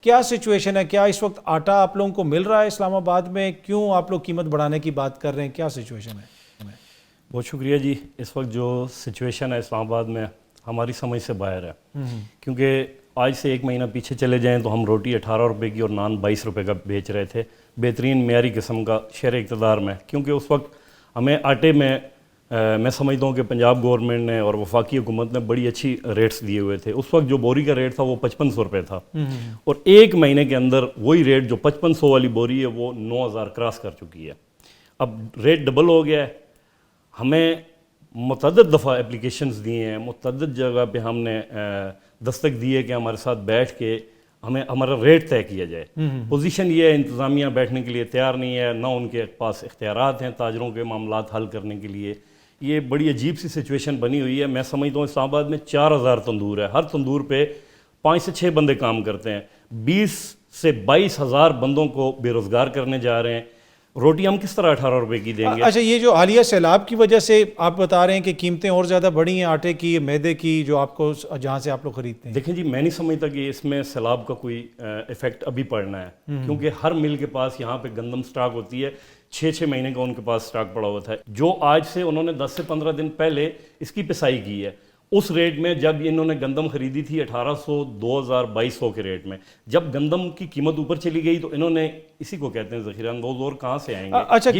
کیا سچویشن ہے؟ کیا اس وقت آٹا آپ لوگوں کو مل رہا ہے اسلام آباد میں؟ کیوں آپ لوگ قیمت بڑھانے کی بات کر رہے ہیں؟ کیا سچویشن ہے؟ بہت شکریہ جی. اس وقت جو سچویشن ہے اسلام آباد میں ہماری سمجھ سے باہر ہے، کیونکہ آج سے ایک مہینہ پیچھے چلے جائیں تو ہم روٹی 18 روپے کی اور نان 22 روپے کا بیچ رہے تھے، بہترین معیاری قسم کا شہر اقتدار میں. کیونکہ اس وقت ہمیں آٹے میں سمجھتا ہوں کہ پنجاب گورنمنٹ نے اور وفاقی حکومت نے بڑی اچھی ریٹس دیے ہوئے تھے. اس وقت جو بوری کا ریٹ تھا وہ 5500 روپے تھا، اور ایک مہینے کے اندر وہی ریٹ جو 5500 والی بوری ہے وہ 9000 کراس کر چکی ہے. اب ریٹ ڈبل ہو گیا ہے. ہمیں متعدد دفعہ اپلیکیشنز دیے ہیں، متعدد جگہ پہ ہم نے دستک دی ہے کہ ہمارے ساتھ بیٹھ کے ہمیں ہمارا ریٹ طے کیا جائے. پوزیشن یہ ہے انتظامیہ بیٹھنے کے لیے تیار نہیں ہے، نہ ان کے پاس اختیارات ہیں تاجروں کے معاملات حل کرنے کے لیے. یہ بڑی عجیب سی سچویشن بنی ہوئی ہے. میں سمجھتا ہوں اسلام آباد میں 4000 تندور ہے، ہر تندور پہ 5 سے 6 بندے کام کرتے ہیں. 20 سے 22 ہزار بندوں کو بے روزگار کرنے جا رہے ہیں. روٹی ہم کس طرح 18 روپے کی دیں گے؟ اچھا، یہ جو حالیہ سیلاب کی وجہ سے آپ بتا رہے ہیں کہ قیمتیں اور زیادہ بڑھی ہیں آٹے کی، میدے کی، جو آپ کو جہاں سے آپ لوگ خریدتے ہیں؟ دیکھیں جی، میں نہیں سمجھتا کہ اس میں سیلاب کا کوئی ایفیکٹ ابھی پڑنا ہے، کیونکہ ہر مل کے پاس یہاں پہ گندم سٹاک ہوتی ہے، 6 مہینے کا ان کے پاس سٹاک پڑا ہوا تھا، جو آج سے انہوں نے 10 سے 15 دن پہلے اس کی پسائی کی ہے. اس ریٹ میں جب انہوں نے گندم خریدی تھی 1800 2000 2200 کے ریٹ میں، جب گندم کی قیمت اوپر چلی گئی تو انہوں نے، اسی کو کہتے ہیں ذخیرہ اندوز، اور کہاں سے آئیں گے؟ اچھا،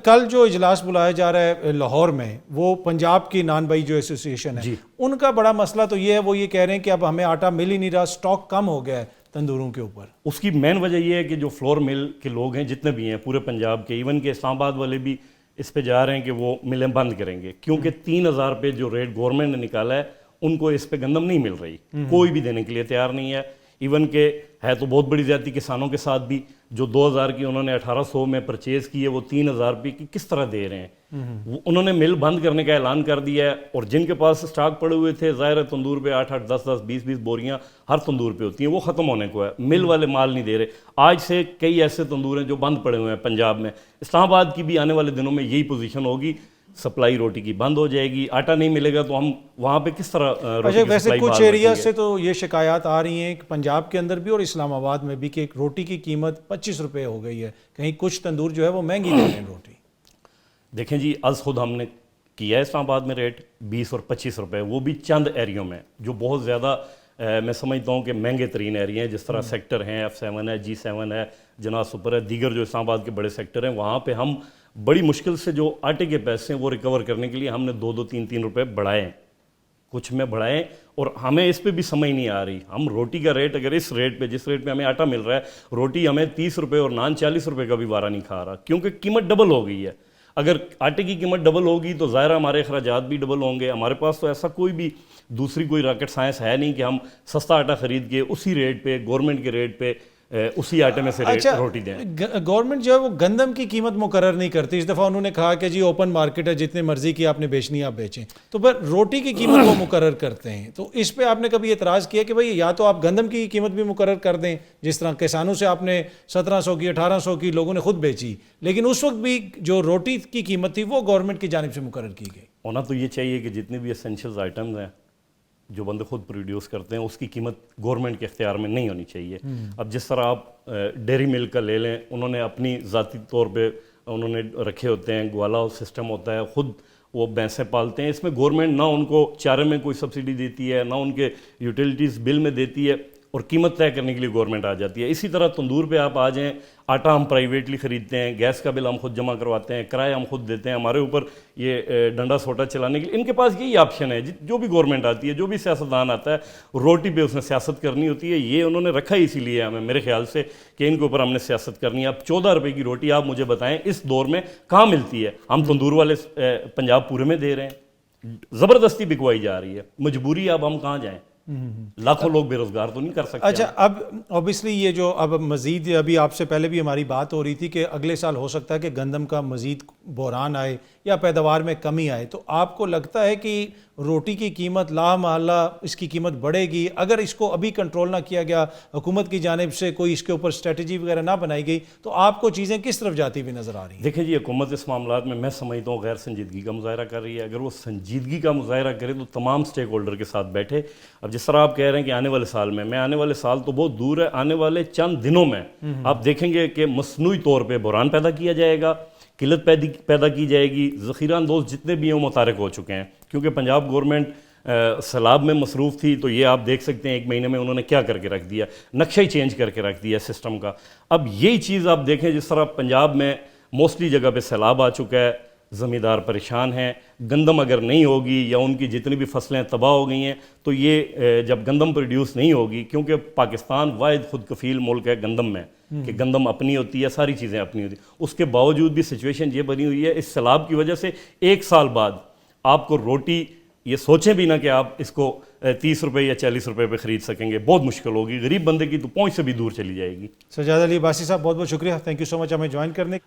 کل جو اجلاس بلایا جا رہا ہے لاہور میں، وہ پنجاب کی نان بائی جو ایسوسیشن ہے، ان کا بڑا مسئلہ تو یہ ہے، وہ یہ کہہ رہے ہیں کہ اب ہمیں آٹا مل ہی نہیں رہا، سٹاک کم ہو گیا ہے تندوروں کے اوپر. اس کی مین وجہ یہ ہے کہ جو فلور مل کے لوگ ہیں جتنے بھی ہیں پورے پنجاب کے، ایون کہ اسلام آباد والے بھی اس پہ جا رہے ہیں کہ وہ ملیں بند کریں گے، کیونکہ 3000 پہ جو ریٹ گورنمنٹ نے نکالا ہے ان کو اس پہ گندم نہیں مل رہی، کوئی بھی دینے کے لیے تیار نہیں ہے. ایون کہ ہے تو بہت بڑی زیادتی کسانوں کے ساتھ بھی، جو 2000 کی انہوں نے 1800 میں پرچیز کی ہے وہ 3000 روپے کی کس طرح دے رہے ہیں؟ انہوں نے مل بند کرنے کا اعلان کر دیا ہے، اور جن کے پاس سٹاک پڑے ہوئے تھے، ظاہر ہے تندور پہ 8 10 10 20 بوریاں ہر تندور پہ ہوتی ہیں، وہ ختم ہونے کو ہے. مل والے مال نہیں دے رہے. آج سے کئی ایسے تندور ہیں جو بند پڑے ہوئے ہیں پنجاب میں. اسلام آباد کی بھی آنے والے دنوں میں یہی پوزیشن ہوگی، سپلائی روٹی کی بند ہو جائے گی، آٹا نہیں ملے گا تو ہم وہاں پہ کس طرح روٹی کی ویسے سپلائی؟ کچھ ایریا سے تو یہ شکایات آ رہی ہیں کہ پنجاب کے اندر بھی اور اسلام آباد میں بھی، کہ روٹی کی قیمت 25 روپے ہو گئی ہے، کہیں کچھ تندور جو ہے وہ مہنگی دے رہے ہیں روٹی. دیکھیں جی، از خود ہم نے کیا ہے اسلام آباد میں ریٹ 20 اور 25 روپے، وہ بھی چند ایریوں میں جو بہت زیادہ میں سمجھتا ہوں کہ مہنگے ترین ایریا ہیں، جس طرح سیکٹر ہیں F7 ہے، G7 ہے، جناح سپر ہے، دیگر جو اسلام آباد کے بڑے سیکٹر ہیں، وہاں پہ ہم بڑی مشکل سے جو آٹے کے پیسے ہیں وہ ریکور کرنے کے لیے ہم نے 2 3 روپے بڑھائے ہیں، کچھ میں بڑھائیں. اور ہمیں اس پہ بھی سمجھ نہیں آ رہی، ہم روٹی کا ریٹ اگر اس ریٹ پہ، جس ریٹ پہ ہمیں آٹا مل رہا ہے، روٹی ہمیں 30 روپے اور نان 40 روپے کا بھی وارہ نہیں کھا رہا، کیونکہ قیمت ڈبل ہو گئی ہے. اگر آٹے کی قیمت ڈبل ہوگی تو ظاہر ہمارے اخراجات بھی ڈبل ہوں گے. ہمارے پاس تو ایسا کوئی بھی دوسری کوئی راکٹ سائنس ہے نہیں کہ ہم سستا آٹا خرید کے اسی ریٹ پہ، گورنمنٹ کے ریٹ پہ، اسی آٹے میں سے روٹی دیں. گورنمنٹ جو ہے وہ گندم کی قیمت مقرر نہیں کرتی. اس دفعہ انہوں نے کہا کہ جی اوپن مارکیٹ ہے، جتنے مرضی کی آپ نے بیچنی آپ بیچیں، تو پھر روٹی کی قیمت وہ مقرر کرتے ہیں. تو اس پہ آپ نے کبھی اعتراض کیا کہ بھئی یا تو آپ گندم کی قیمت بھی مقرر کر دیں، جس طرح کسانوں سے آپ نے 1700 کی 1800 کی لوگوں نے خود بیچی، لیکن اس وقت بھی جو روٹی کی قیمت تھی وہ گورنمنٹ کی جانب سے مقرر کی گئی؟ ہونا تو یہ چاہیے کہ جتنے بھی اسینشلز آئٹمز ہیں جو بندے خود پروڈیوس کرتے ہیں، اس کی قیمت گورنمنٹ کے اختیار میں نہیں ہونی چاہیے. اب جس طرح آپ ڈیری ملک کا لے لیں، انہوں نے اپنی ذاتی طور پہ انہوں نے رکھے ہوتے ہیں، گوالا سسٹم ہوتا ہے، خود وہ بھینسیں پالتے ہیں. اس میں گورنمنٹ نہ ان کو چارے میں کوئی سبسڈی دیتی ہے، نہ ان کے یوٹیلیٹیز بل میں دیتی ہے، اور قیمت طے کرنے کے لیے گورنمنٹ آ جاتی ہے. اسی طرح تندور پہ آپ آ جائیں، آٹا ہم پرائیویٹلی خریدتے ہیں، گیس کا بل ہم خود جمع کرواتے ہیں، کرایہ ہم خود دیتے ہیں، ہمارے اوپر یہ ڈنڈا سوٹا چلانے کے لیے ان کے پاس یہی آپشن ہے. جو بھی گورنمنٹ آتی ہے، جو بھی سیاستدان آتا ہے، روٹی پہ اس نے سیاست کرنی ہوتی ہے. یہ انہوں نے رکھا ہی اسی لیے ہمیں، میرے خیال سے، کہ ان کے اوپر ہم نے سیاست کرنی ہے. اب 14 روپے کی روٹی آپ مجھے بتائیں اس دور میں کہاں ملتی ہے؟ ہم تندور والے پنجاب پورے میں دے رہے ہیں، زبردستی بکوائی جا رہی ہے. مجبوری اب ہم کہاں جائیں؟ لاکھوں لوگ بے روزگار تو نہیں کر سکتے. اچھا، اب اوبیسلی یہ جو اب مزید، ابھی آپ سے پہلے بھی ہماری بات ہو رہی تھی کہ اگلے سال ہو سکتا ہے کہ گندم کا مزید بحران آئے یا پیداوار میں کمی آئے تو آپ کو لگتا ہے کہ روٹی کی قیمت لا محالہ اس کی قیمت بڑھے گی اگر اس کو ابھی کنٹرول نہ کیا گیا, حکومت کی جانب سے کوئی اس کے اوپر اسٹریٹجی وغیرہ نہ بنائی گئی, تو آپ کو چیزیں کس طرف جاتی ہوئی نظر آ رہی ہیں؟ دیکھیں جی, حکومت اس معاملات میں سمجھتا ہوں غیر سنجیدگی کا مظاہرہ کر رہی ہے. اگر وہ سنجیدگی کا مظاہرہ کرے تو تمام سٹیک ہولڈر کے ساتھ بیٹھے. اب جس طرح آپ کہہ رہے ہیں کہ آنے والے سال میں آنے والے سال تو بہت دور ہے, آنے والے چند دنوں میں آپ دیکھیں گے کہ مصنوعی طور پہ بحران پیدا کیا جائے گا, قلت پیدا کی جائے گی. ذخیرہ اندوز جتنے بھی ہیں وہ متحرک ہو چکے ہیں, کیونکہ پنجاب گورنمنٹ سیلاب میں مصروف تھی. تو یہ آپ دیکھ سکتے ہیں ایک مہینے میں انہوں نے کیا کر کے رکھ دیا, نقشہ ہی چینج کر کے رکھ دیا سسٹم کا. اب یہی چیز آپ دیکھیں جس طرح پنجاب میں موسٹلی جگہ پہ سیلاب آ چکا ہے, زمیندار پریشان ہیں. گندم اگر نہیں ہوگی یا ان کی جتنی بھی فصلیں تباہ ہو گئی ہیں تو یہ جب گندم پروڈیوس نہیں ہوگی, کیونکہ پاکستان واحد خود کفیل ملک ہے گندم میں کہ گندم اپنی ہوتی ہے, ساری چیزیں اپنی ہوتی ہیں, اس کے باوجود بھی سچویشن یہ بنی ہوئی ہے اس سیلاب کی وجہ سے 1 سال بعد آپ کو روٹی یہ سوچیں بھی نہ کہ آپ اس کو 30 روپے یا 40 روپے پہ خرید سکیں گے, بہت مشکل ہوگی. غریب بندے کی تو پہنچ سے بھی دور چلی جائے گی. سجاد علی عباسی صاحب بہت بہت شکریہ, تھینک یو سو مچ ہمیں جوائن کرنے.